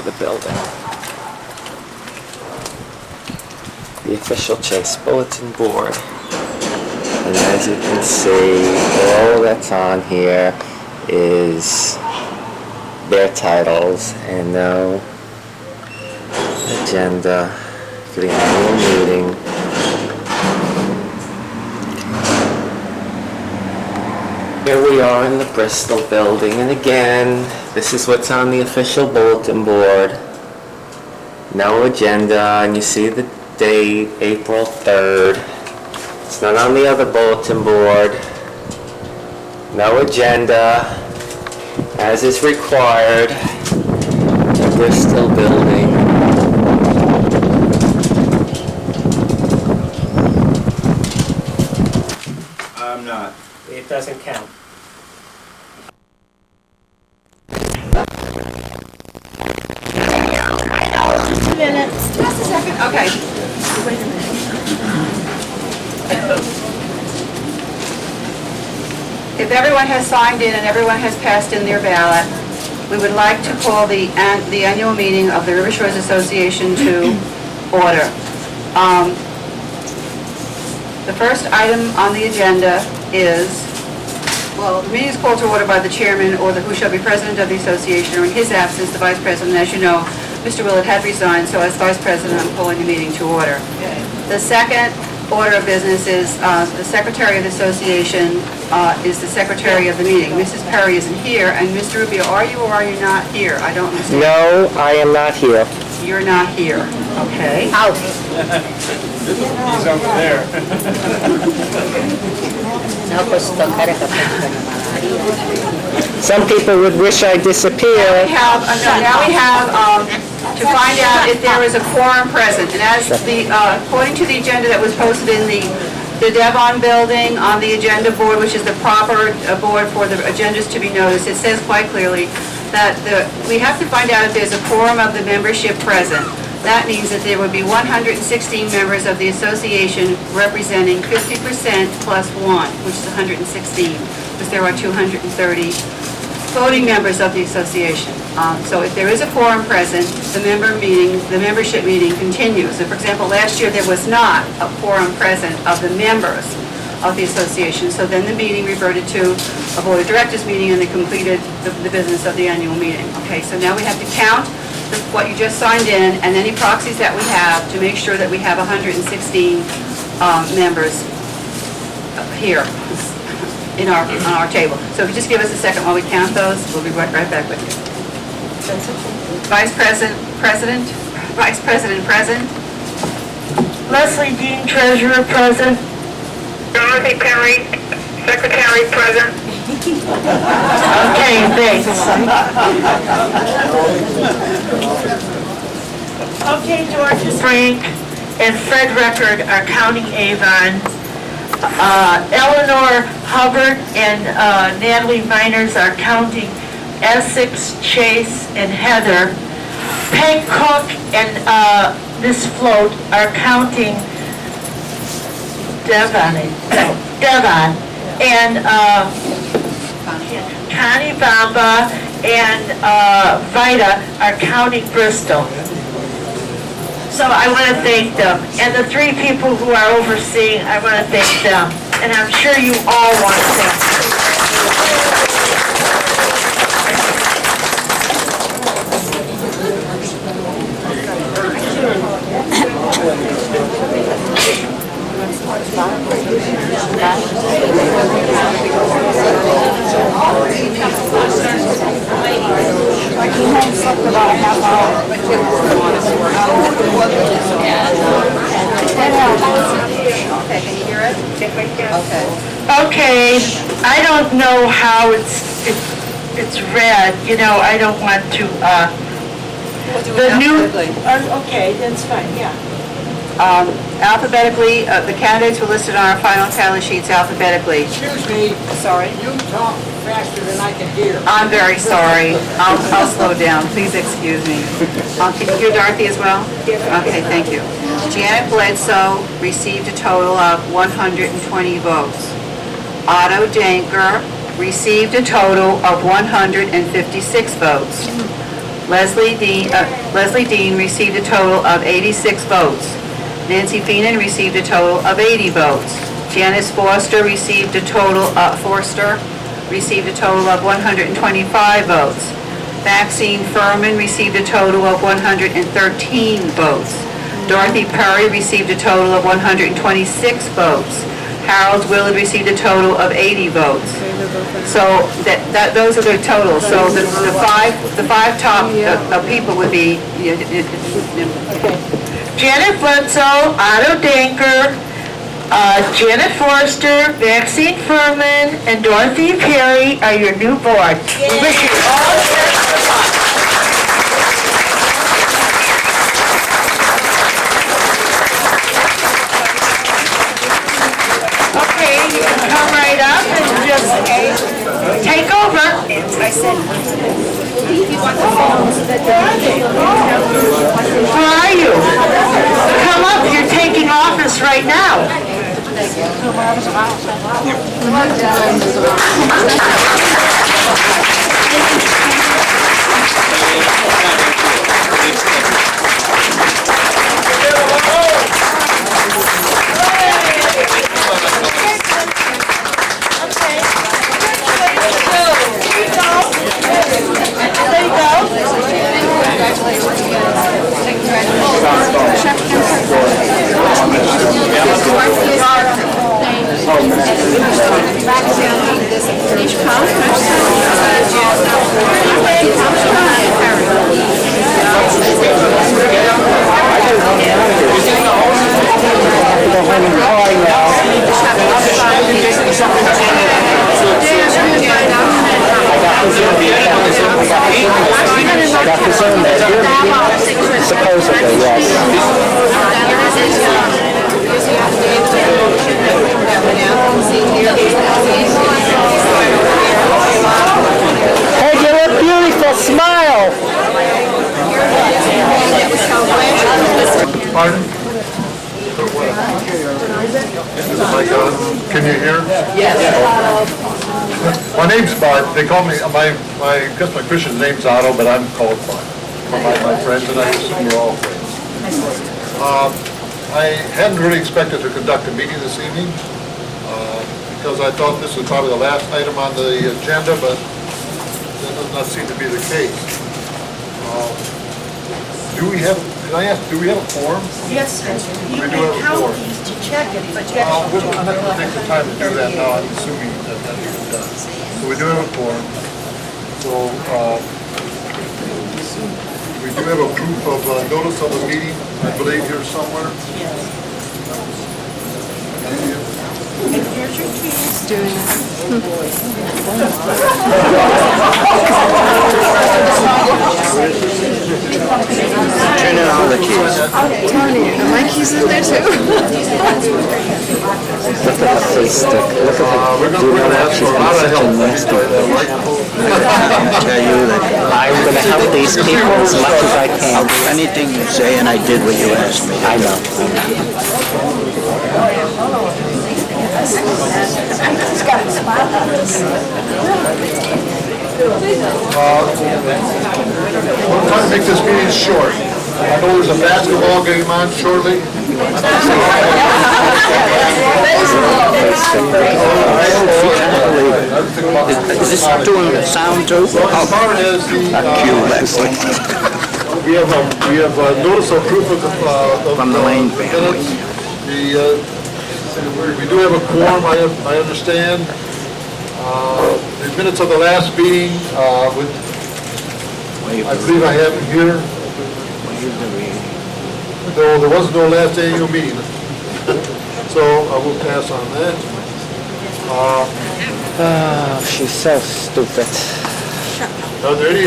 of the building. The official Chase bulletin board. And as you can see, all that's on here is their titles and no agenda for the annual meeting. Here we are in the Bristol building, and again, this is what's on the official bulletin board. No agenda, and you see the date, April 3rd. It's not on the other bulletin board. No agenda, as is required in the Bristol building. I'm not. It doesn't count. Minutes. Just a second. Okay. Wait a minute. If everyone has signed in and everyone has passed in their ballot, we would like to call the annual meeting of the River Shores Association to order. The first item on the agenda is, well, the meeting is called to order by the chairman or the who shall be president of the association, or in his absence, the vice president. As you know, Mr. Willett had resigned, so as vice president, I'm calling the meeting to order. The second order of business is the secretary of the association is the secretary of the meeting. Mrs. Perry isn't here, and Mr. Rubio, are you or are you not here? I don't understand. No, I am not here. You're not here. Okay. He's over there. Some people would wish I disappeared. Now we have to find out if there is a quorum present. And as according to the agenda that was posted in the Devon building on the agenda board, which is the proper board for the agendas to be noticed, it says quite clearly that we have to find out if there's a quorum of the membership present. That means that there would be 116 members of the association representing 50% plus one, which is 116, because there are 230 voting members of the association. So if there is a quorum present, the membership meeting continues. So for example, last year there was not a quorum present of the members of the association, so then the meeting reverted to a board of directors meeting and they completed the business of the annual meeting. Okay, so now we have to count what you just signed in and any proxies that we have to make sure that we have 116 members here on our table. So if you just give us a second while we count those, we'll be right back with you. Vice President present. Leslie Dean, Treasurer, present. Dorothy Perry, Secretary, present. Okay, thanks. Okay, George Frank and Fred Record are counting Avon. Eleanor Hubbard and Natalie Miners are counting Essex, Chase, and Heather. Peg Cook and Miss Float are counting Devon, and Connie Bamba and Vida are counting Bristol. So I want to thank them. And the three people who are overseeing, I want to thank them. And I'm sure you all want to thank them. Okay, can you hear it? Okay. Okay, I don't know how it's read. You know, I don't want to. The new. Okay, that's fine. Yeah. Alphabetically, the candidates were listed on our final tally sheets alphabetically. Excuse me. Sorry. You talk faster than I can hear. I'm very sorry. I'll slow down. Please excuse me. Can you hear Dorothy as well? Okay, thank you. Janet Bledsoe received a total of 120 votes. Otto Danker received a total of 156 votes. Leslie Dean received a total of 86 votes. Nancy Feenan received a total of 80 votes. Janice Forster received a total of 125 votes. Maxine Furman received a total of 113 votes. Dorothy Perry received a total of 126 votes. Harold Willard received a total of 80 votes. So those are the totals. So the five top people would be Janet Bledsoe, Otto Danker, Janet Forster, Maxine Furman, and Dorothy Perry are your new board. We wish you all the best of luck. Okay, you can come right up and just take over. Where are you? Come up, you're taking office right now. Supposedly, Hey, you look beautiful. Smile. Pardon? Can you hear? Yes. My name's Bart. They call me, I guess my Christian name's Otto, but I'm called Bart. My friends, and I assume we're all friends. I hadn't really expected to conduct a meeting this evening, because I thought this was probably the last item on the agenda, but that does not seem to be the case. Do we have a quorum? Yes, sir. You We do may have a count quorum. these to check it, but you I'm actually not going to take the time to do that now, I'm assuming that that's been done. So we do have a quorum. So, we do have a proof of notice of the meeting, I believe here somewhere. here's your keys. Turn in all the keys. My keys in there too. Look at the face stick. Look at We're going to ask for a lot of help. I tell you that I'm going to help these people as much as I I'll can. do anything you say, and I did what you asked me. I know. We'll try to make this meeting short. I know there's a basketball game on shortly. Is this doing the sound too? As far as the, Cue, Leslie. we have a notice of proof of the, From the Lane the family. minutes. We do have a quorum, I understand. The minutes of the last meeting, I believe I have it here. No, there was no last annual meeting. So I will pass on that. Oh, she's so stupid. Are there any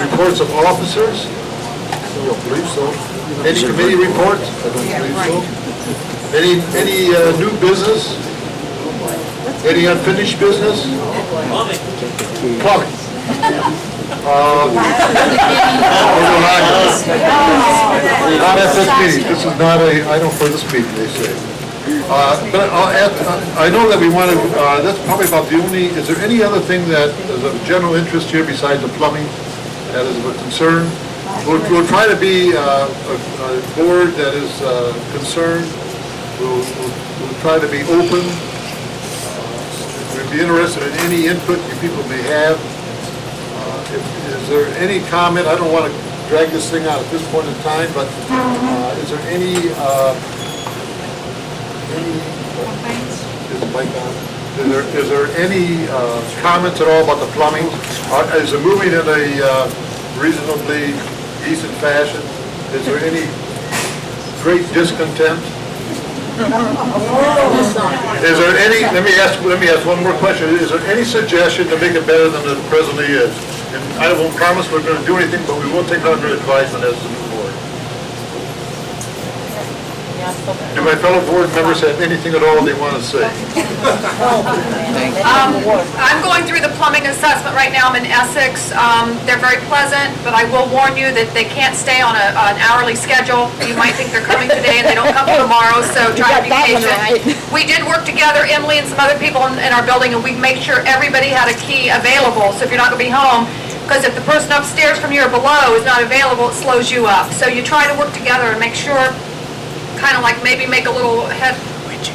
reports of officers? I don't believe so. Any committee reports? I don't believe so. Any new business? Any unfinished business? Plumbing. Not at this meeting. This is not a item for this meeting, they say. But I know that we want to, that's probably about the only, is there any other thing that is of general interest here besides the plumbing? that is of concern. We'll try to be a board that is concerned. We'll try to be open. We'd be interested in any input you people may have. Is there any comment? I don't want to drag this thing out at this point in time, but is there any is the mic on? Is there any comments at all about the plumbing? Is it moving in a reasonably decent fashion? Is there any great discontent? Is there any, let me ask one more question. Is there any suggestion to make it better than it presently is? And I won't promise we're going to do anything, but we will take under advisement as we move forward. Do my fellow board members have anything at all they want to say? I'm going through the plumbing assessment right now. I'm in Essex. They're very pleasant, but I will warn you that they can't stay on an hourly schedule. You might think they're coming today and they don't come tomorrow, so try to be patient. We did work together, Emily and some other people in our building, and we made sure everybody had a key available, so if you're not going to be home, because if the person upstairs from you or below is not available, it slows you up. So you try to work together and make sure, kind of like maybe make a little head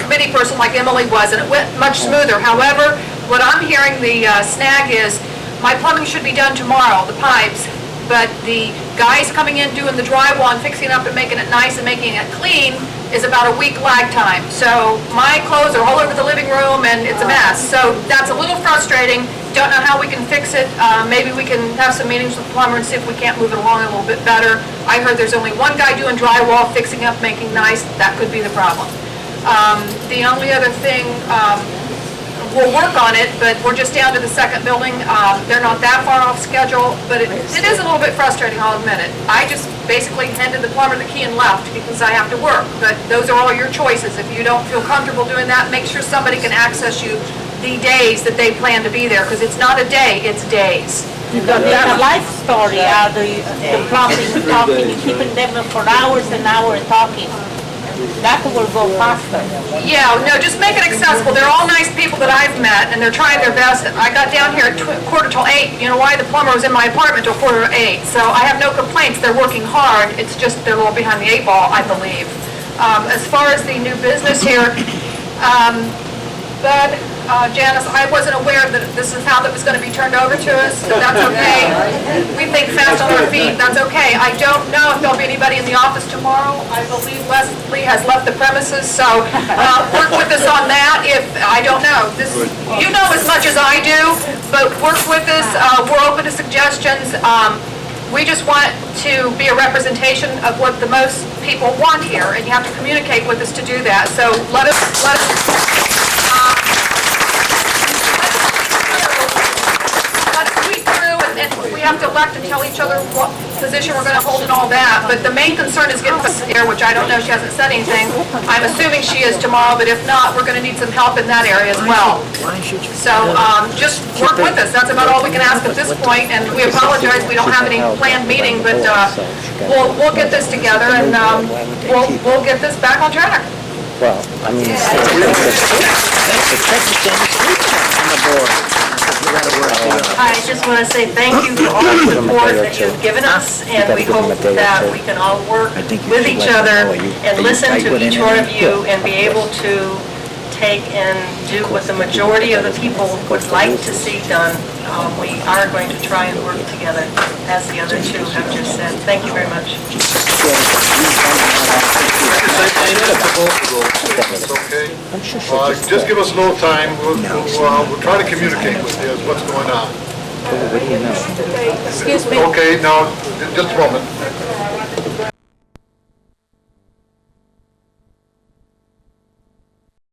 committee person like Emily was, and it went much smoother. However, what I'm hearing the snag is, my plumbing should be done tomorrow, the pipes, but the guys coming in doing the drywall and fixing it up and making it nice and making it clean is about a week lag time. So my clothes are all over the living room and it's a mess. So that's a little frustrating. Don't know how we can fix it. Maybe we can have some meetings with the plumber and see if we can't move it along a little bit better. I heard there's only one guy doing drywall, fixing up, making nice. That could be the problem. The only other thing, we'll work on it, but we're just down to the second building. They're not that far off schedule, but it is a little bit frustrating, I'll admit it. I just basically handed the plumber the key and left because I have to work, but those are all your choices. If you don't feel comfortable doing that, make sure somebody can access you the days that they plan to be there, because it's not a day, it's days. The life story, the plumbing, talking, keeping them for hours and hours talking. That will go faster. Yeah, no, just make it accessible. They're all nice people that I've met, and they're trying their best. I got down here at 7:45. You know why? The plumber was in my apartment till 7:45. So I have no complaints. They're working hard. It's just they're a little behind the 8 ball, I believe. As far as the new business here, Bud, Janice, I wasn't aware that this is how that was going to be turned over to us, so that's okay. We think fast on our feet, that's okay. I don't know if there'll be anybody in the office tomorrow. I believe Leslie has left the premises, so work with us on that. If, I don't know, this, you know as much as I do, but work with us. We're open to suggestions. We just want to be a representation of what the most people want here, and you have to communicate with us to do that. So let us and we have to elect and tell each other what position we're going to hold and all that, but the main concern is getting us there, which I don't know, she hasn't said anything. I'm assuming she is tomorrow, but if not, we're going to need some help in that area as well. So just work with us. That's about all we can ask at this point, and we apologize we don't have any planned meeting, but we'll get this together and we'll get this back on track. Well, I mean, it's on the board. I just want to say thank you for all the support that you've given us, and we hope that we can all work with each other and listen to each one of you and be able to take and do what the majority of the people would like to see done. We are going to try and work together, as the other two have just said. Thank you very much. It's okay. Just give us a little time. We'll try to communicate with you as what's going on. What do you know? Excuse me. Okay, now, just a moment.